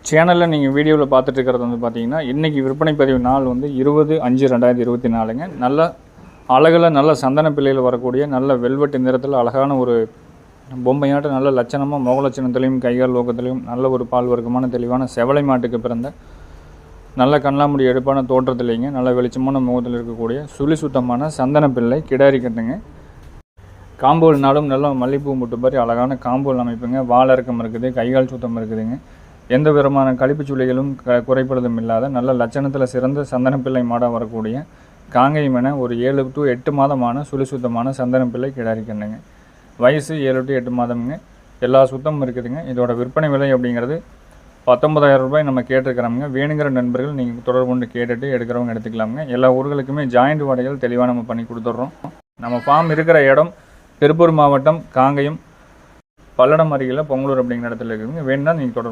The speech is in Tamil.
சேனலில் நீங்கள் வீடியோவில் பார்த்துட்டு இருக்கிறது வந்து பார்த்தீங்கன்னா, இன்றைக்கி விற்பனை பதிவு நாள் வந்து 20/5/2024ங்க. நல்ல அழகில் நல்ல சந்தன பிள்ளையில் வரக்கூடிய நல்ல வெல்வெட்டு நிறத்தில் அழகான ஒரு பொம்மையாட்ட நல்ல லட்சணமாக முகலட்சணத்துலேயும் கைகால் நோக்கத்துலேயும் நல்ல ஒரு பால் வர்க்கமான தெளிவான செவலை மாட்டுக்கு பிறந்த நல்ல கண்ணாமுடி எடுப்பான தோற்றத்துலேங்க நல்ல வெளிச்சமான முகத்தில் இருக்கக்கூடிய சுழி சுத்தமான சந்தன பிள்ளை கிடாரி கட்டுங்க. காம்போல் நாடும் நல்ல மல்லிப்பூ முட்டு மாதிரி அழகான காம்போல் அமைப்புங்க. வாழறக்கம் இருக்குது, கைகால் சுத்தம் இருக்குதுங்க. எந்த விதமான கழிப்புச் சுளைகளும் குறைப்படுதும் இல்லாத நல்ல லட்சணத்தில் சிறந்த சந்தனப்பிள்ளை மாடாக வரக்கூடிய காங்கேயம் என ஒரு 7 to 8 மாதமான சுழி சுத்தமான சந்தனப்பிள்ளை கிடாரி கண்ணுங்க. வயசு 7 to 8 மாதம்ங்க. எல்லா சுத்தமும் இருக்குதுங்க. இதோட விற்பனை விலை அப்படிங்கிறது 19,000 ரூபாய் நம்ம கேட்டிருக்கிறோம்ங்க. வேணுங்கிற நண்பர்கள் நீங்கள் தொடர்பு கொண்டு கேட்டுட்டு எடுக்கிறவங்க எடுத்துக்கலாமுங்க. எல்லா ஊர்களுக்குமே ஜாயிண்ட் வாடகைகள் தெளிவாக நம்ம பண்ணி கொடுத்துட்றோம். நம்ம ஃபார்ம் இருக்கிற இடம் திருப்பூர் மாவட்டம் காங்கேயம் பல்லடம் அருகில் பொங்கலூர் அப்படிங்கிற இடத்துல இருக்குதுங்க. வேணும்னா நீங்கள் தொடர்பு